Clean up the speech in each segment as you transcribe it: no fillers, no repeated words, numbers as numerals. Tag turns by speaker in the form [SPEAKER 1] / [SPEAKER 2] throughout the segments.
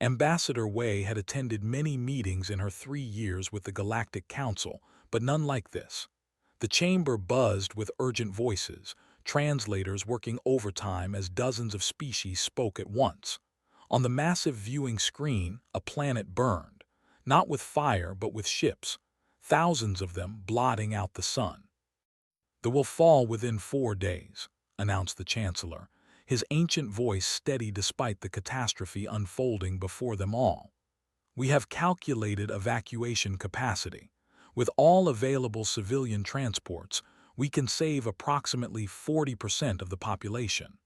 [SPEAKER 1] Ambassador Wei had attended many meetings in her 3 years with the Galactic Council, but none like this. The chamber buzzed with urgent voices, translators working overtime as dozens of species spoke at once. On the massive viewing screen, a planet burned, not with fire but with ships, thousands of them blotting out the sun. "They will fall within 4 days," announced the Chancellor, his ancient voice steady despite the catastrophe unfolding before them all. "We have calculated evacuation capacity. With all available civilian transports, we can save approximately 40% of the population."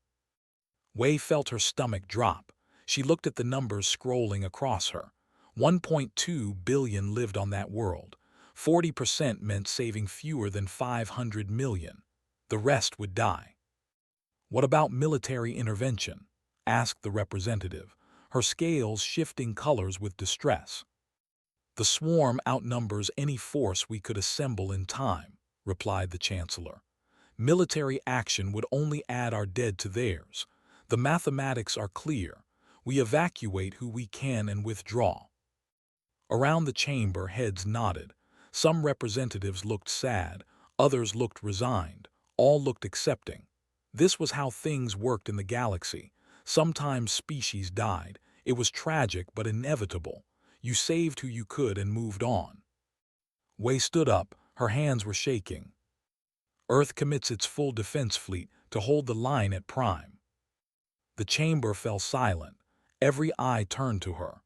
[SPEAKER 1] Wei felt her stomach drop. She looked at the numbers scrolling across her. 1.2 billion lived on that world. 40% meant saving fewer than 500 million. The rest would die. "What about military intervention?" asked the representative, her scales shifting colors with distress. "The swarm outnumbers any force we could assemble in time," replied the Chancellor. "Military action would only add our dead to theirs. The mathematics are clear. We evacuate who we can and withdraw." Around the chamber, heads nodded. Some representatives looked sad, others looked resigned, all looked accepting. This was how things worked in the galaxy. Sometimes species died. It was tragic but inevitable. You saved who you could and moved on. Wei stood up, her hands were shaking. "Earth commits its full defense fleet to hold the line at Prime." The chamber fell silent. Every eye turned to her.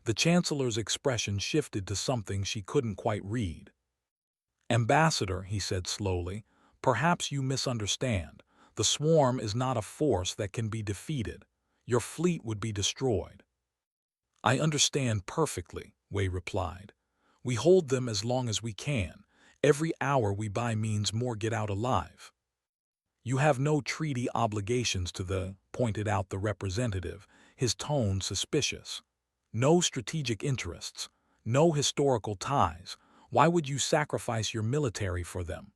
[SPEAKER 1] The Chancellor's expression shifted to something she couldn't quite read. "Ambassador," he said slowly, "perhaps you misunderstand. The swarm is not a force that can be defeated. Your fleet would be destroyed." "I understand perfectly," Wei replied. "We hold them as long as we can. Every hour we buy means more get out alive." "You have no treaty obligations to the," pointed out the representative, his tone suspicious. "No strategic interests, no historical ties. Why would you sacrifice your military for them?"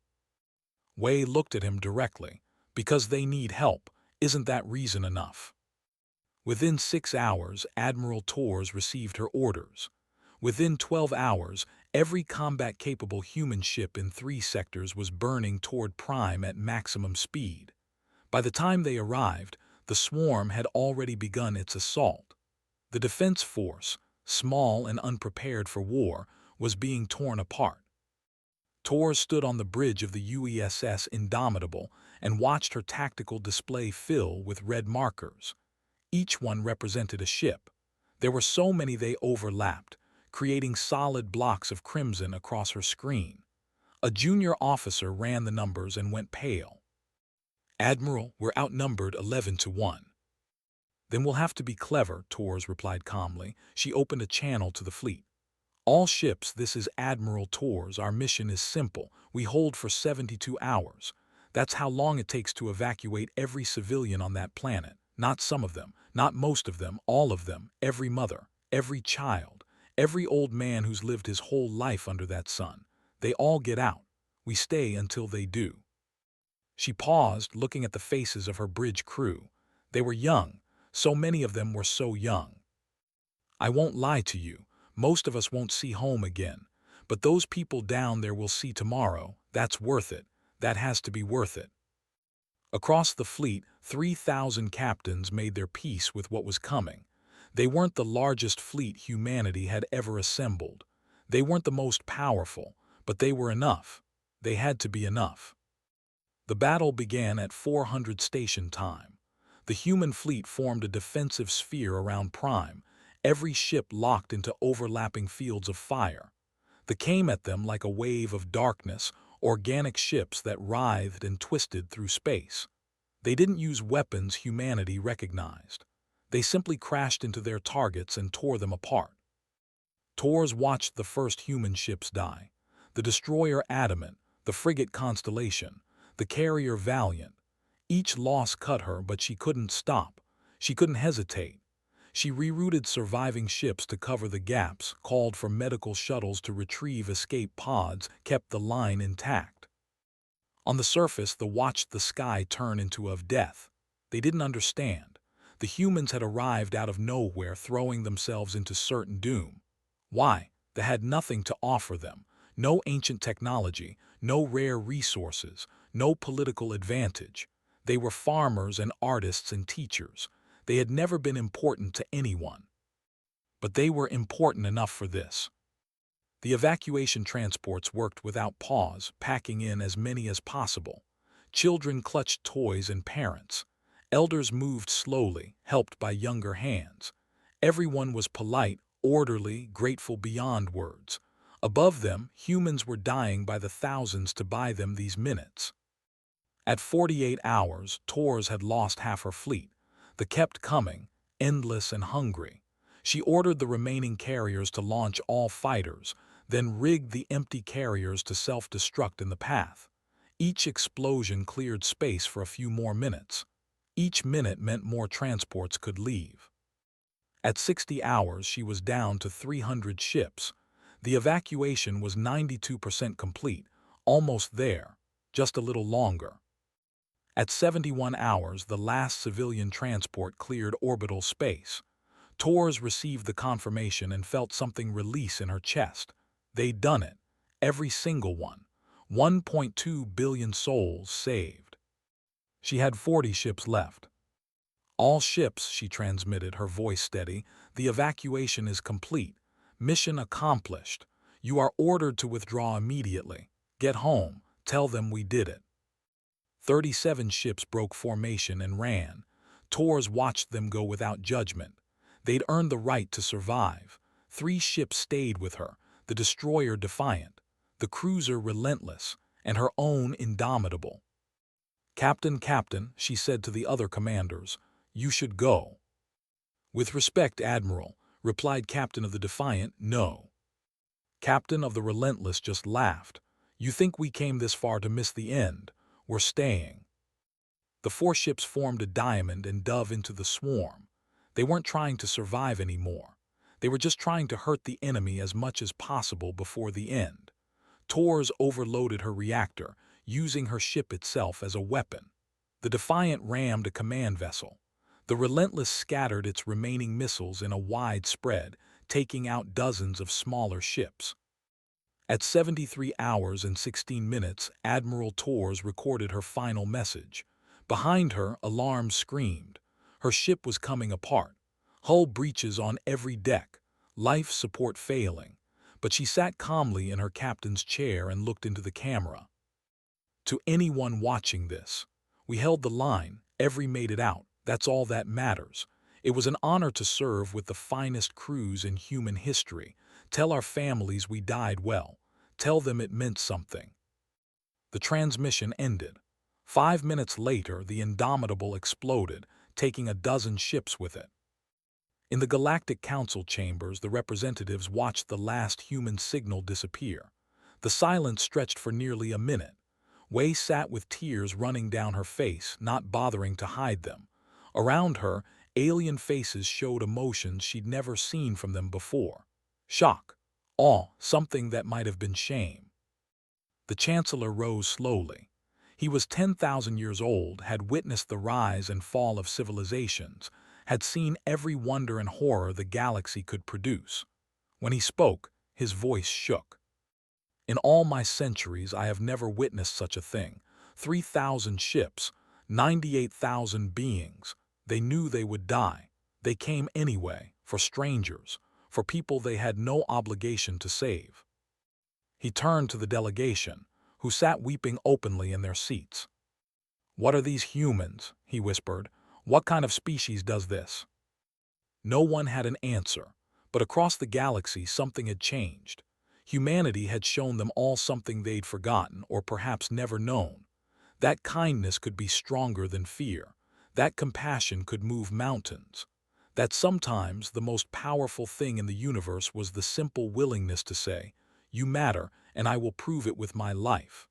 [SPEAKER 1] Wei looked at him directly. "Because they need help. Isn't that reason enough?" Within 6 hours, Admiral Torres received her orders. Within 12 hours, every combat-capable human ship in 3 sectors was burning toward Prime at maximum speed. By the time they arrived, the swarm had already begun its assault. The defense force, small and unprepared for war, was being torn apart. Torres stood on the bridge of the UESS Indomitable and watched her tactical display fill with red markers. Each one represented a ship. There were so many they overlapped, creating solid blocks of crimson across her screen. A junior officer ran the numbers and went pale. "Admiral, we're outnumbered 11-1. "Then we'll have to be clever," Torres replied calmly. She opened a channel to the fleet. "All ships, this is Admiral Torres. Our mission is simple. We hold for 72 hours. That's how long it takes to evacuate every civilian on that planet. Not some of them, not most of them, all of them, every mother, every child, every old man who's lived his whole life under that sun. They all get out. We stay until they do." She paused, looking at the faces of her bridge crew. They were young. So many of them were so young. "I won't lie to you. Most of us won't see home again. But those people down there will see tomorrow. That's worth it. That has to be worth it." Across the fleet, 3,000 captains made their peace with what was coming. They weren't the largest fleet humanity had ever assembled. They weren't the most powerful, but they were enough. They had to be enough. The battle began at 400 station time. The human fleet formed a defensive sphere around Prime, every ship locked into overlapping fields of fire. They came at them like a wave of darkness, organic ships that writhed and twisted through space. They didn't use weapons humanity recognized. They simply crashed into their targets and tore them apart. Torres watched the first human ships die. The destroyer Adamant, the frigate Constellation, the carrier Valiant. Each loss cut her, but she couldn't stop. She couldn't hesitate. She rerouted surviving ships to cover the gaps, called for medical shuttles to retrieve escape pods, kept the line intact. On the surface, they watched the sky turn into of death. They didn't understand. The humans had arrived out of nowhere, throwing themselves into certain doom. Why? They had nothing to offer them. No ancient technology, no rare resources, no political advantage. They were farmers and artists and teachers. They had never been important to anyone. But they were important enough for this. The evacuation transports worked without pause, packing in as many as possible. Children clutched toys and parents. Elders moved slowly, helped by younger hands. Everyone was polite, orderly, grateful beyond words. Above them, humans were dying by the thousands to buy them these minutes. At 48 hours, Tors had lost half her fleet. They kept coming, endless and hungry. She ordered the remaining carriers to launch all fighters, then rigged the empty carriers to self-destruct in the path. Each explosion cleared space for a few more minutes. Each minute meant more transports could leave. At 60 hours, she was down to 300 ships. The evacuation was 92% complete, almost there, just a little longer. At 71 hours, the last civilian transport cleared orbital space. Tors received the confirmation and felt something release in her chest. They'd done it. Every single one. 1.2 billion souls saved. She had 40 ships left. All ships, she transmitted, her voice steady. The evacuation is complete. Mission accomplished. You are ordered to withdraw immediately. Get home. Tell them we did it. 37 ships broke formation and ran. Tors watched them go without judgment. They'd earned the right to survive. 3 ships stayed with her, the destroyer defiant, the cruiser relentless, and her own indomitable. Captain, she said to the other commanders, you should go. With respect, Admiral, replied Captain of the Defiant, no. Captain of the Relentless just laughed. You think we came this far to miss the end? We're staying. The 4 ships formed a diamond and dove into the swarm. They weren't trying to survive anymore. They were just trying to hurt the enemy as much as possible before the end. Tors overloaded her reactor, using her ship itself as a weapon. The Defiant rammed a command vessel. The Relentless scattered its remaining missiles in a wide spread, taking out dozens of smaller ships. At 73 hours and 16 minutes, Admiral Tors recorded her final message. Behind her, alarms screamed. Her ship was coming apart. Hull breaches on every deck. Life support failing. But she sat calmly in her captain's chair and looked into the camera. To anyone watching this, we held the line, every made it out. That's all that matters. It was an honor to serve with the finest crews in human history. Tell our families we died well. Tell them it meant something. The transmission ended. 5 minutes later, the Indomitable exploded, taking a dozen ships with it. In the Galactic Council chambers, the representatives watched the last human signal disappear. The silence stretched for nearly a minute. Wei sat with tears running down her face, not bothering to hide them. Around her, alien faces showed emotions she'd never seen from them before. Shock, awe, something that might have been shame. The Chancellor rose slowly. He was 10,000 years old, had witnessed the rise and fall of civilizations, had seen every wonder and horror the galaxy could produce. When he spoke, his voice shook. In all my centuries, I have never witnessed such a thing. 3,000 ships, 98,000 beings. They knew they would die. They came anyway, for strangers, for people they had no obligation to save. He turned to the delegation, who sat weeping openly in their seats. What are these humans? He whispered. What kind of species does this? No one had an answer, but across the galaxy something had changed. Humanity had shown them all something they'd forgotten or perhaps never known. That kindness could be stronger than fear. That compassion could move mountains. That sometimes the most powerful thing in the universe was the simple willingness to say, "You matter, and I will prove it with my life."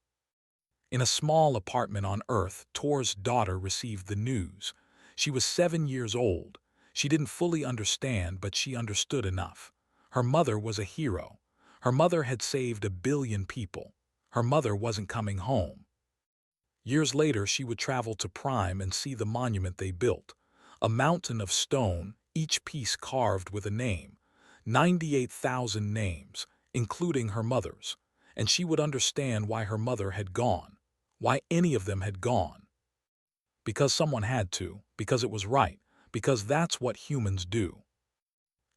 [SPEAKER 1] In a small apartment on Earth, Tor's daughter received the news. She was 7 years old. She didn't fully understand, but she understood enough. Her mother was a hero. Her mother had saved 1 billion people. Her mother wasn't coming home. Years later, she would travel to Prime and see the monument they built. A mountain of stone, each piece carved with a name. 98,000 names, including her mother's. And she would understand why her mother had gone. Why any of them had gone. Because someone had to, because it was right, because that's what humans do.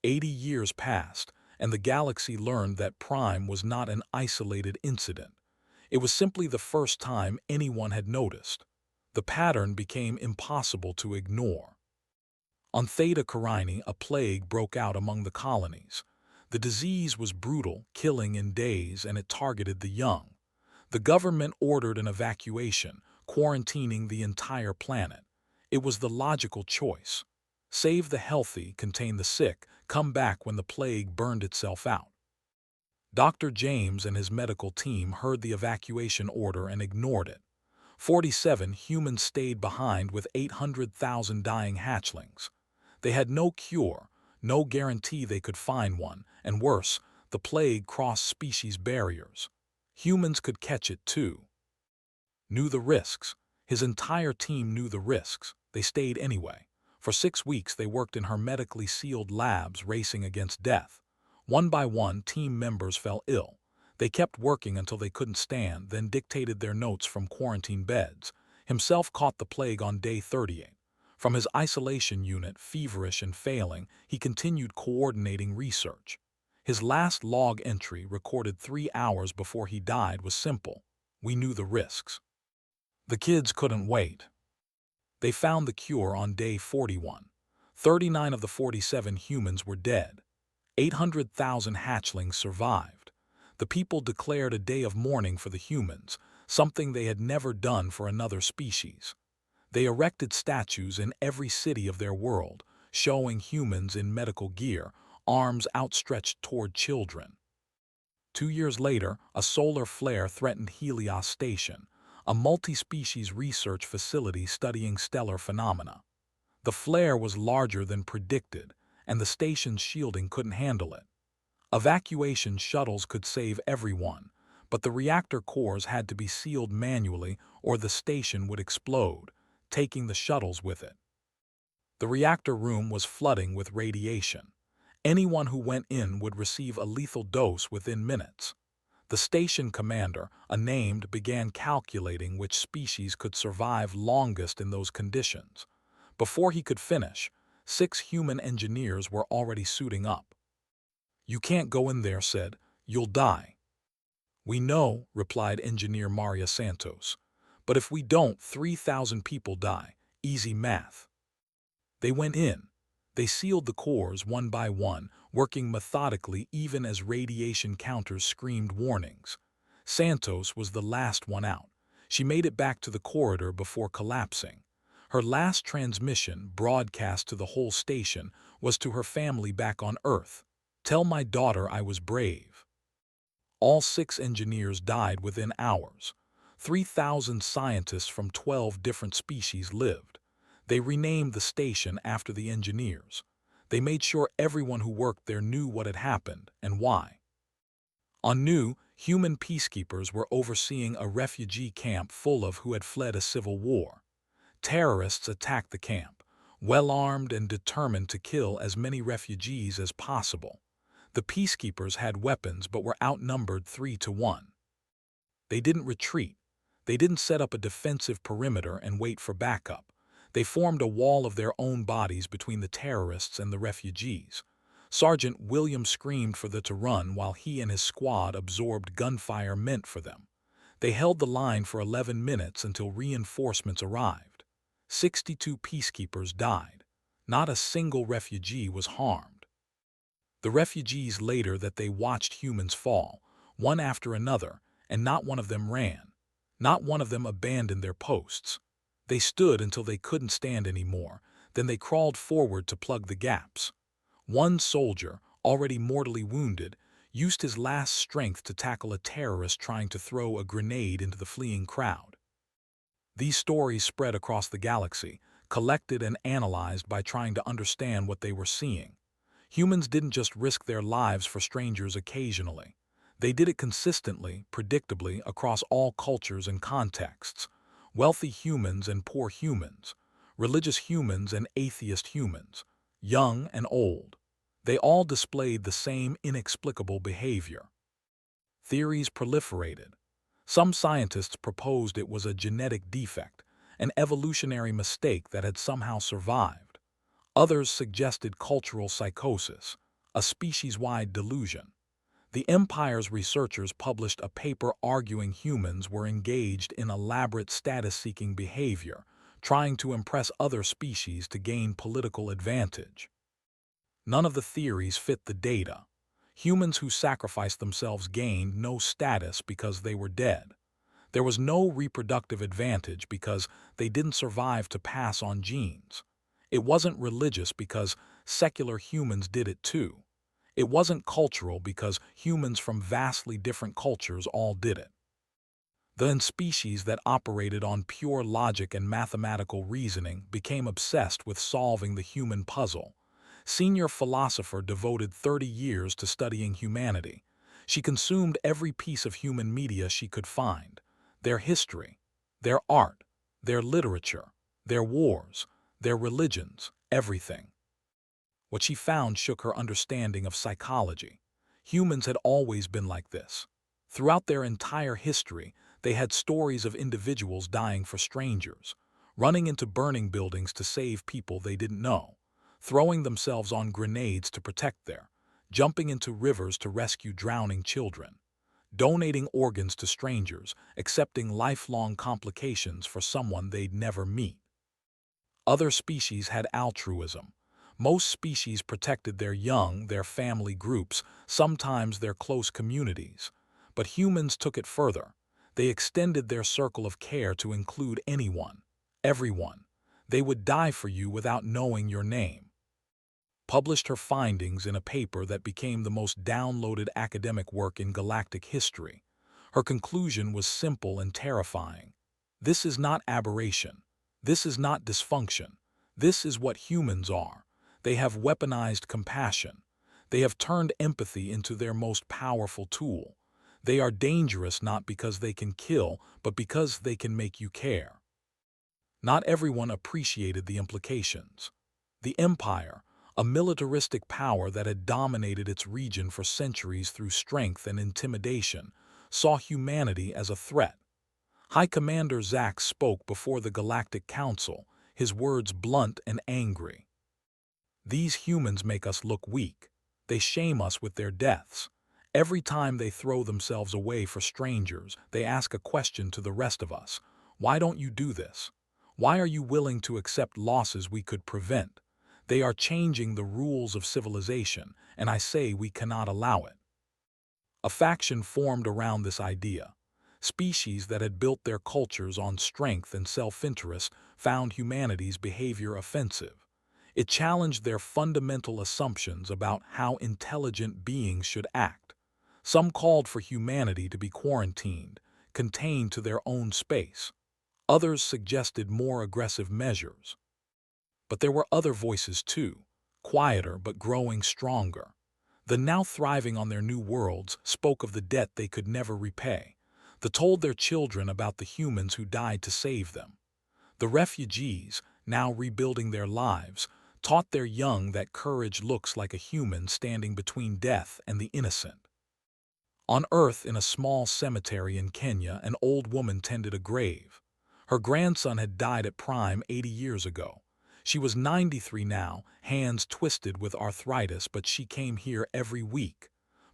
[SPEAKER 1] 80 years passed, and the galaxy learned that Prime was not an isolated incident. It was simply the first time anyone had noticed. The pattern became impossible to ignore. On Theta Carini, a plague broke out among the colonies. The disease was brutal, killing in days, and it targeted the young. The government ordered an evacuation, quarantining the entire planet. It was the logical choice. Save the healthy, contain the sick, come back when the plague burned itself out. Dr. James and his medical team heard the evacuation order and ignored it. 47 humans stayed behind with 800,000 dying hatchlings. They had no cure, no guarantee they could find one, and worse, the plague crossed species barriers. Humans could catch it too. Knew the risks. His entire team knew the risks. They stayed anyway. For 6 weeks they worked in hermetically sealed labs racing against death. One by one, team members fell ill. They kept working until they couldn't stand, then dictated their notes from quarantine beds. Himself caught the plague on day 38. From his isolation unit, feverish and failing, he continued coordinating research. His last log entry, recorded 3 hours before he died, was simple. We knew the risks. The kids couldn't wait. They found the cure on day 41. 39 of the 47 humans were dead. 800,000 hatchlings survived. The people declared a day of mourning for the humans, something they had never done for another species. They erected statues in every city of their world, showing humans in medical gear, arms outstretched toward children. 2 years later, a solar flare threatened Helios Station, a multi-species research facility studying stellar phenomena. The flare was larger than predicted, and the station's shielding couldn't handle it. Evacuation shuttles could save everyone, but the reactor cores had to be sealed manually or the station would explode, taking the shuttles with it. The reactor room was flooding with radiation. Anyone who went in would receive a lethal dose within minutes. The station commander, unnamed, began calculating which species could survive longest in those conditions. Before he could finish, 6 human engineers were already suiting up. "You can't go in there," said. "You'll die." "We know," replied Engineer Maria Santos. "But if we don't, 3,000 people die. Easy math." They went in. They sealed the cores one by one, working methodically even as radiation counters screamed warnings. Santos was the last one out. She made it back to the corridor before collapsing. Her last transmission, broadcast to the whole station, was to her family back on Earth. "Tell my daughter I was brave." All 6 engineers died within hours. 3,000 scientists from 12 different species lived. They renamed the station after the engineers. They made sure everyone who worked there knew what had happened and why. On Nu, human peacekeepers were overseeing a refugee camp full of who had fled a civil war. Terrorists attacked the camp, well-armed and determined to kill as many refugees as possible. The peacekeepers had weapons but were outnumbered 3 to 1. They didn't retreat. They didn't set up a defensive perimeter and wait for backup. They formed a wall of their own bodies between the terrorists and the refugees. Sergeant William screamed for them to run while he and his squad absorbed gunfire meant for them. They held the line for 11 minutes until reinforcements arrived. 62 peacekeepers died. Not a single refugee was harmed. The refugees later that they watched humans fall, one after another, and not one of them ran. Not one of them abandoned their posts. They stood until they couldn't stand anymore, then they crawled forward to plug the gaps. One soldier, already mortally wounded, used his last strength to tackle a terrorist trying to throw a grenade into the fleeing crowd. These stories spread across the galaxy, collected and analyzed by trying to understand what they were seeing. Humans didn't just risk their lives for strangers occasionally. They did it consistently, predictably, across all cultures and contexts. Wealthy humans and poor humans, religious humans and atheist humans, young and old. They all displayed the same inexplicable behavior. Theories proliferated. Some scientists proposed it was a genetic defect, an evolutionary mistake that had somehow survived. Others suggested cultural psychosis, a species-wide delusion. The Empire's researchers published a paper arguing humans were engaged in elaborate status-seeking behavior, trying to impress other species to gain political advantage. None of the theories fit the data. Humans who sacrificed themselves gained no status because they were dead. There was no reproductive advantage because they didn't survive to pass on genes. It wasn't religious because secular humans did it too. It wasn't cultural because humans from vastly different cultures all did it. The species that operated on pure logic and mathematical reasoning became obsessed with solving the human puzzle. Senior philosopher devoted 30 years to studying humanity. She consumed every piece of human media she could find, their history, their art, their literature, their wars, their religions, everything. What she found shook her understanding of psychology. Humans had always been like this. Throughout their entire history, they had stories of individuals dying for strangers, running into burning buildings to save people they didn't know, throwing themselves on grenades to protect jumping into rivers to rescue drowning children, donating organs to strangers, accepting lifelong complications for someone they'd never meet. Other species had altruism. Most species protected their young, their family groups, sometimes their close communities. But humans took it further. They extended their circle of care to include anyone, everyone. They would die for you without knowing your name. Published her findings in a paper that became the most downloaded academic work in galactic history. Her conclusion was simple and terrifying. This is not aberration. This is not dysfunction. This is what humans are. They have weaponized compassion. They have turned empathy into their most powerful tool. They are dangerous not because they can kill, but because they can make you care. Not everyone appreciated the implications. The Empire, a militaristic power that had dominated its region for centuries through strength and intimidation, saw humanity as a threat. High Commander Zack spoke before the Galactic Council, his words blunt and angry. These humans make us look weak. They shame us with their deaths. Every time they throw themselves away for strangers, they ask a question to the rest of us. Why don't you do this? Why are you willing to accept losses we could prevent? They are changing the rules of civilization, and I say we cannot allow it. A faction formed around this idea. Species that had built their cultures on strength and self-interest found humanity's behavior offensive. It challenged their fundamental assumptions about how intelligent beings should act. Some called for humanity to be quarantined, contained to their own space. Others suggested more aggressive measures. But there were other voices too, quieter but growing stronger. The now thriving on their new worlds spoke of the debt they could never repay. They told their children about the humans who died to save them. The refugees, now rebuilding their lives, taught their young that courage looks like a human standing between death and the innocent. On Earth, in a small cemetery in Kenya, an old woman tended a grave. Her grandson had died at prime 80 years ago. She was 93 now, hands twisted with arthritis, but she came here every week,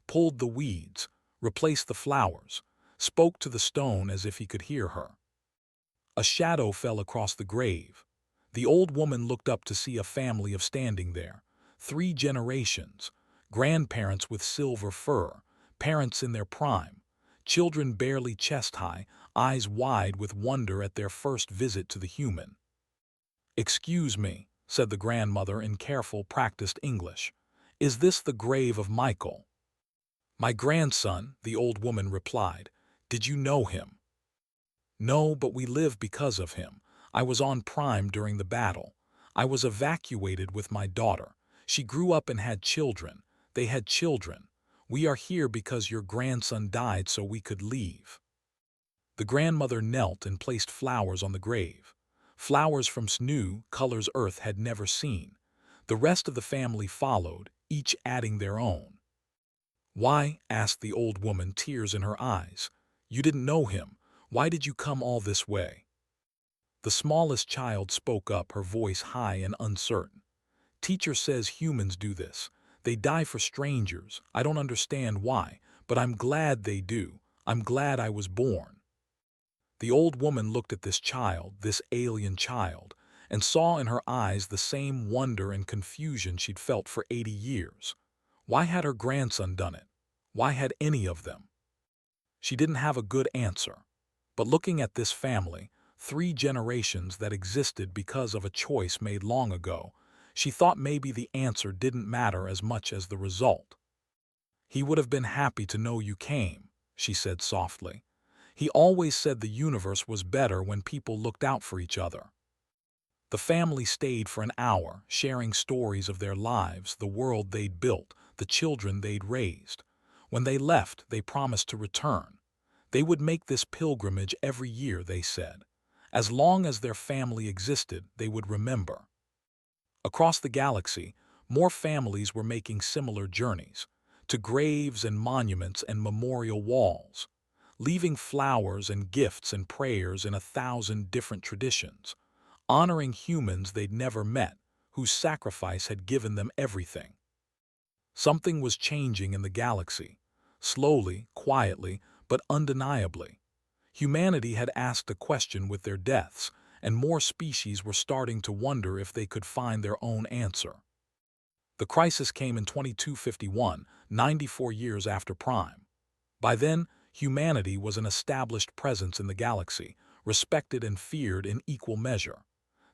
[SPEAKER 1] pulled the weeds, replaced the flowers, spoke to the stone as if he could hear her. A shadow fell across the grave. The old woman looked up to see a family of standing there, 3 generations, grandparents with silver fur, parents in their prime, children barely chest-high, eyes wide with wonder at their first visit to the human. "Excuse me," said the grandmother in careful, practiced English. "Is this the grave of Michael?" "My grandson," the old woman replied. "Did you know him?" "No, but we live because of him. I was on prime during the battle. I was evacuated with my daughter. She grew up and had children. They had children. We are here because your grandson died so we could leave." The grandmother knelt and placed flowers on the grave. Flowers from new colors Earth had never seen. The rest of the family followed, each adding their own. "Why?" asked the old woman, tears in her eyes. "You didn't know him. Why did you come all this way?" The smallest child spoke up, her voice high and uncertain. "Teacher says humans do this. They die for strangers. I don't understand why, but I'm glad they do. I'm glad I was born." The old woman looked at this child, this alien child, and saw in her eyes the same wonder and confusion she'd felt for 80 years. Why had her grandson done it? Why had any of them? She didn't have a good answer. But looking at this family, 3 generations that existed because of a choice made long ago, she thought maybe the answer didn't matter as much as the result. "He would have been happy to know you came," she said softly. "He always said the universe was better when people looked out for each other." The family stayed for an hour, sharing stories of their lives, the world they'd built, the children they'd raised. When they left, they promised to return. They would make this pilgrimage every year, they said. As long as their family existed, they would remember. Across the galaxy, more families were making similar journeys, to graves and monuments and memorial walls, leaving flowers and gifts and prayers in 1,000 different traditions, honoring humans they'd never met, whose sacrifice had given them everything. Something was changing in the galaxy, slowly, quietly, but undeniably. Humanity had asked a question with their deaths, and more species were starting to wonder if they could find their own answer. The crisis came in 2251, 94 years after Prime. By then, humanity was an established presence in the galaxy, respected and feared in equal measure.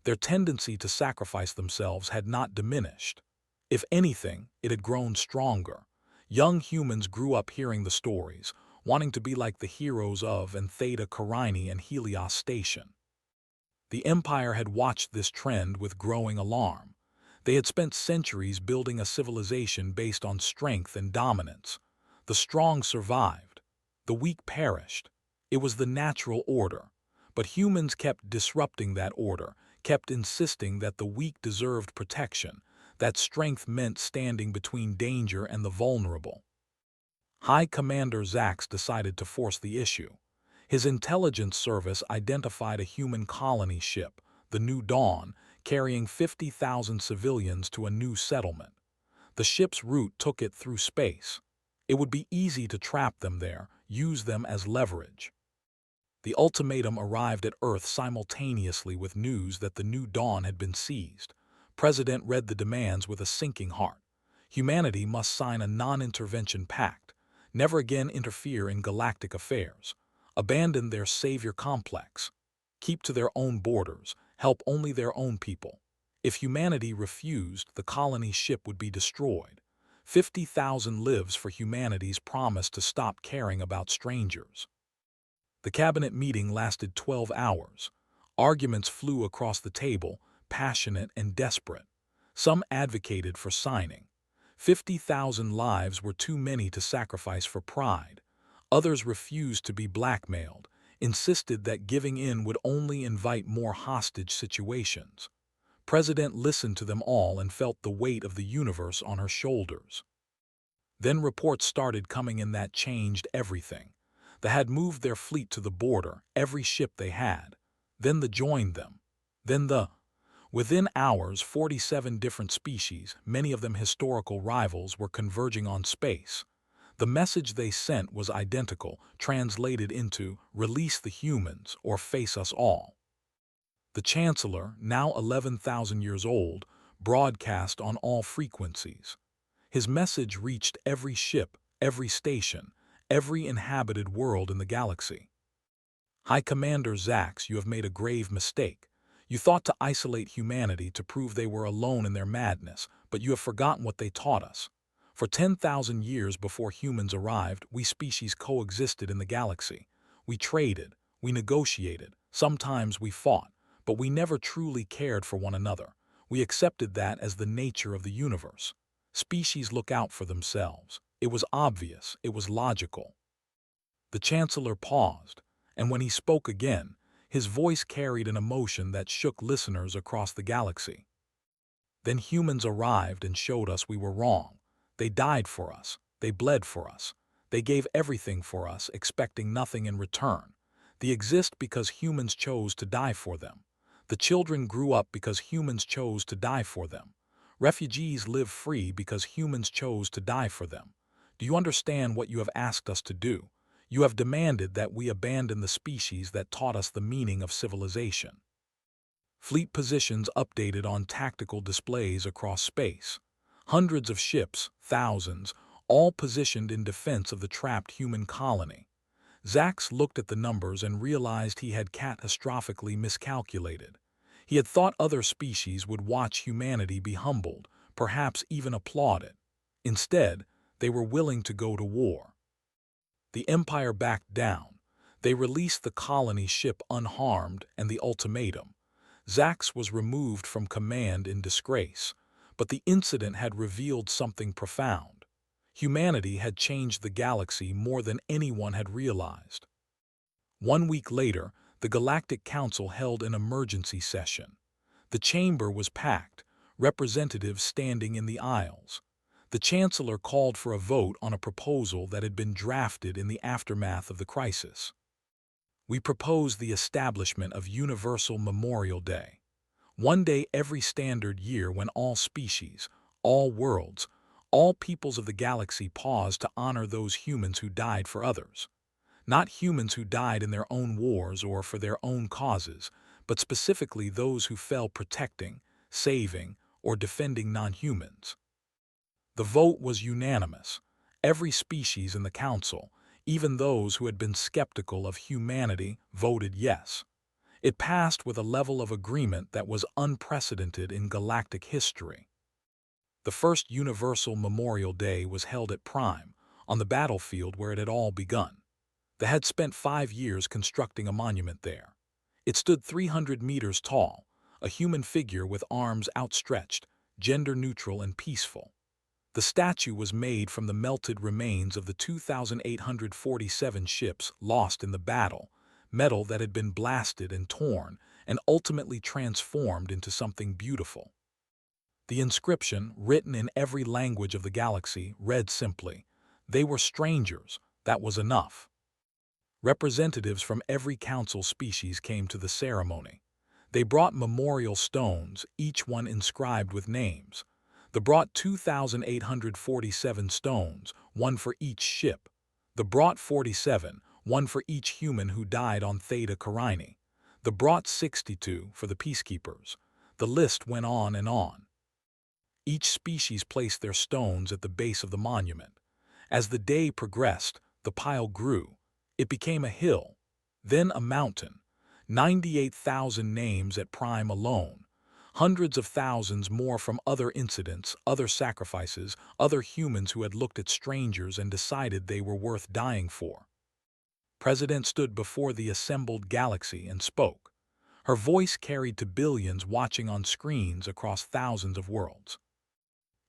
[SPEAKER 1] Their tendency to sacrifice themselves had not diminished. If anything, it had grown stronger. Young humans grew up hearing the stories, wanting to be like the heroes of and Theta Carini and Helios Station. The Empire had watched this trend with growing alarm. They had spent centuries building a civilization based on strength and dominance. The strong survived. The weak perished. It was the natural order. But humans kept disrupting that order, kept insisting that the weak deserved protection, that strength meant standing between danger and the vulnerable. High Commander Zax decided to force the issue. His intelligence service identified a human colony ship, the New Dawn, carrying 50,000 civilians to a new settlement. The ship's route took it through space. It would be easy to trap them there, use them as leverage. The ultimatum arrived at Earth simultaneously with news that the New Dawn had been seized. President read the demands with a sinking heart. Humanity must sign a non-intervention pact, never again interfere in galactic affairs, abandon their savior complex, keep to their own borders, help only their own people. If humanity refused, the colony ship would be destroyed. 50,000 lives for humanity's promise to stop caring about strangers. The cabinet meeting lasted 12 hours. Arguments flew across the table, passionate and desperate. Some advocated for signing. 50,000 lives were too many to sacrifice for pride. Others refused to be blackmailed, insisted that giving in would only invite more hostage situations. President listened to them all and felt the weight of the universe on her shoulders. Then reports started coming in that changed everything. They had moved their fleet to the border, every ship they had. Then the joined them. Then the... Within hours, 47 different species, many of them historical rivals, were converging on space. The message they sent was identical, translated into "Release the humans or face us all." The Chancellor, now 11,000 years old, broadcast on all frequencies. His message reached every ship, every station, every inhabited world in the galaxy. "High Commander Zax, you have made a grave mistake. You thought to isolate humanity to prove they were alone in their madness, but you have forgotten what they taught us. For 10,000 years before humans arrived, we species coexisted in the galaxy. We traded, we negotiated, sometimes we fought, but we never truly cared for one another. We accepted that as the nature of the universe. Species look out for themselves. It was obvious, it was logical." The Chancellor paused, and when he spoke again, His voice carried an emotion that shook listeners across the galaxy. Then humans arrived and showed us we were wrong. They died for us. They bled for us. They gave everything for us, expecting nothing in return. They exist because humans chose to die for them. The children grew up because humans chose to die for them. Refugees live free because humans chose to die for them. Do you understand what you have asked us to do? You have demanded that we abandon the species that taught us the meaning of civilization. Fleet positions updated on tactical displays across space. Hundreds of ships, thousands, all positioned in defense of the trapped human colony. Zax looked at the numbers and realized he had catastrophically miscalculated. He had thought other species would watch humanity be humbled, perhaps even applaud it. Instead, they were willing to go to war. The Empire backed down. They released the colony ship unharmed and the ultimatum. Zax was removed from command in disgrace, but the incident had revealed something profound. Humanity had changed the galaxy more than anyone had realized. 1 week later, the Galactic Council held an emergency session. The chamber was packed, representatives standing in the aisles. The Chancellor called for a vote on a proposal that had been drafted in the aftermath of the crisis. We propose the establishment of Universal Memorial Day. One day every standard year when all species, all worlds, all peoples of the galaxy pause to honor those humans who died for others. Not humans who died in their own wars or for their own causes, but specifically those who fell protecting, saving, or defending non-humans. The vote was unanimous. Every species in the Council, even those who had been skeptical of humanity, voted yes. It passed with a level of agreement that was unprecedented in galactic history. The first Universal Memorial Day was held at Prime, on the battlefield where it had all begun. They had spent 5 years constructing a monument there. It stood 300 meters tall, a human figure with arms outstretched, gender-neutral and peaceful. The statue was made from the melted remains of the 2,847 ships lost in the battle, metal that had been blasted and torn and ultimately transformed into something beautiful. The inscription, written in every language of the galaxy, read simply, "They were strangers, that was enough." Representatives from every council species came to the ceremony. They brought memorial stones, each one inscribed with names. They brought 2,847 stones, one for each ship. They brought 47, one for each human who died on Theta Carini. They brought 62 for the peacekeepers. The list went on and on. Each species placed their stones at the base of the monument. As the day progressed, the pile grew. It became a hill, then a mountain. 98,000 names at Prime alone. Hundreds of thousands more from other incidents, other sacrifices, other humans who had looked at strangers and decided they were worth dying for. President stood before the assembled galaxy and spoke. Her voice carried to billions watching on screens across thousands of worlds.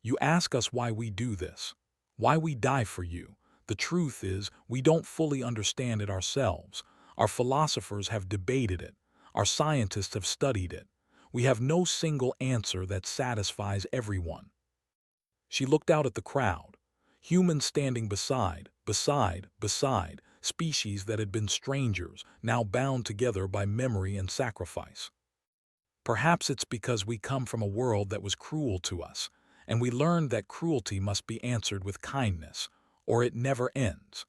[SPEAKER 1] You ask us why we do this, why we die for you. The truth is, we don't fully understand it ourselves. Our philosophers have debated it. Our scientists have studied it. We have no single answer that satisfies everyone. She looked out at the crowd. Humans standing beside species that had been strangers, now bound together by memory and sacrifice. Perhaps it's because we come from a world that was cruel to us, and we learned that cruelty must be answered with kindness, or it never ends.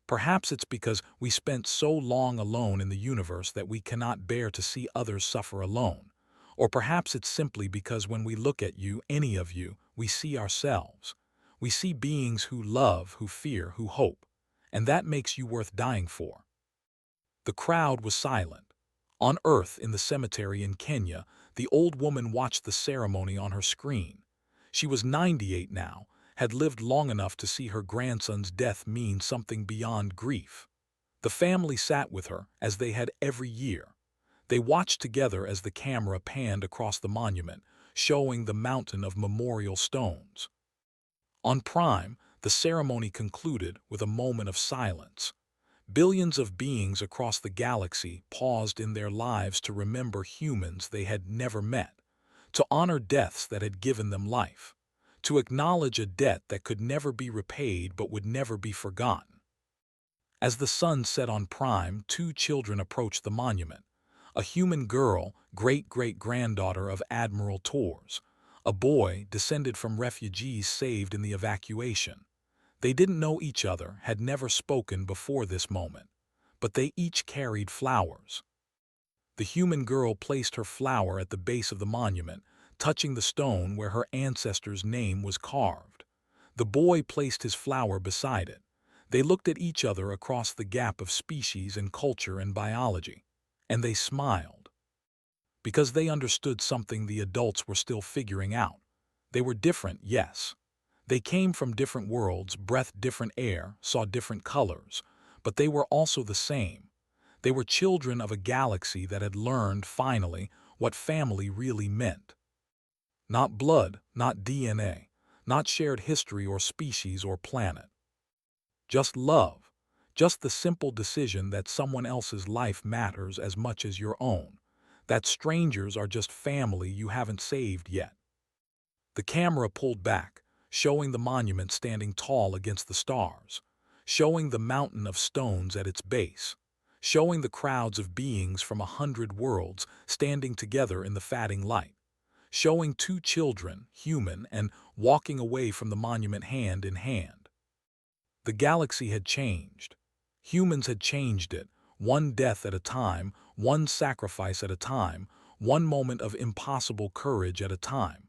[SPEAKER 1] Perhaps it's because we spent so long alone in the universe that we cannot bear to see others suffer alone. Or perhaps it's simply because when we look at you, any of you, we see ourselves. We see beings who love, who fear, who hope. And that makes you worth dying for. The crowd was silent. On Earth, in the cemetery in Kenya, the old woman watched the ceremony on her screen. She was 98 now, had lived long enough to see her grandson's death mean something beyond grief. The family sat with her, as they had every year. They watched together as the camera panned across the monument, showing the mountain of memorial stones. On Prime, the ceremony concluded with a moment of silence. Billions of beings across the galaxy paused in their lives to remember humans they had never met, to honor deaths that had given them life, to acknowledge a debt that could never be repaid but would never be forgotten. As the sun set on Prime, two children approached the monument. A human girl, great-great-granddaughter of Admiral Torres. A boy, descended from refugees saved in the evacuation. They didn't know each other, had never spoken before this moment. But they each carried flowers. The human girl placed her flower at the base of the monument, touching the stone where her ancestor's name was carved. The boy placed his flower beside it. They looked at each other across the gap of species and culture and biology, and they smiled. Because they understood something the adults were still figuring out. They were different, yes. They came from different worlds, breathed different air, saw different colors, but they were also the same. They were children of a galaxy that had learned, finally, what family really meant. Not blood, not DNA, not shared history or species or planet. Just love, just the simple decision that someone else's life matters as much as your own, that strangers are just family you haven't saved yet. The camera pulled back, showing the monument standing tall against the stars, showing the mountain of stones at its base, showing the crowds of beings from 100 worlds standing together in the fading light, showing two children, human, and walking away from the monument hand in hand. The galaxy had changed. Humans had changed it, one death at a time, one sacrifice at a time, one moment of impossible courage at a time.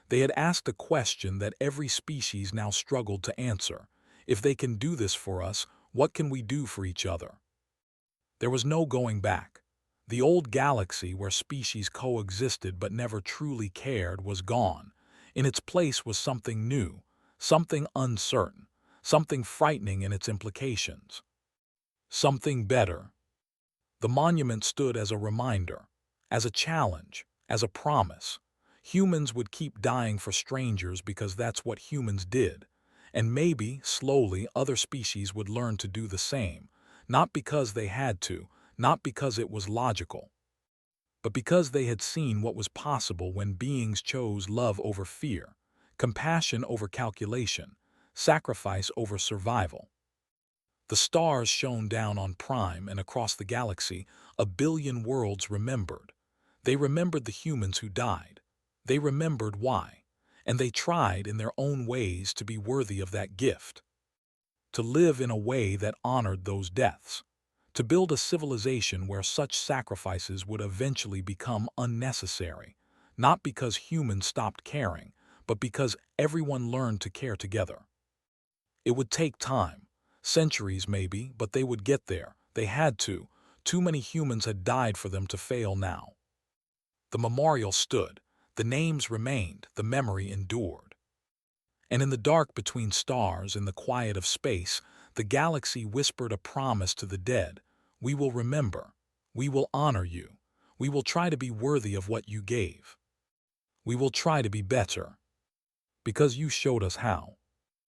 [SPEAKER 1] They had asked a question that every species now struggled to answer. If they can do this for us, what can we do for each other? There was no going back. The old galaxy where species coexisted but never truly cared was gone. In its place was something new, something uncertain, something frightening in its implications. Something better. The monument stood as a reminder, as a challenge, as a promise. Humans would keep dying for strangers because that's what humans did. And maybe, slowly, other species would learn to do the same, not because they had to, not because it was logical, but because they had seen what was possible when beings chose love over fear, compassion over calculation, sacrifice over survival. The stars shone down on Prime and across the galaxy, a billion worlds remembered. They remembered the humans who died. They remembered why. And they tried in their own ways to be worthy of that gift. To live in a way that honored those deaths. To build a civilization where such sacrifices would eventually become unnecessary. Not because humans stopped caring, but because everyone learned to care together. It would take time, centuries maybe, but they would get there. They had to. Too many humans had died for them to fail now. The memorial stood, the names remained, the memory endured. And in the dark between stars, in the quiet of space, the galaxy whispered a promise to the dead. We will remember. We will honor you. We will try to be worthy of what you gave. We will try to be better. Because you showed us how.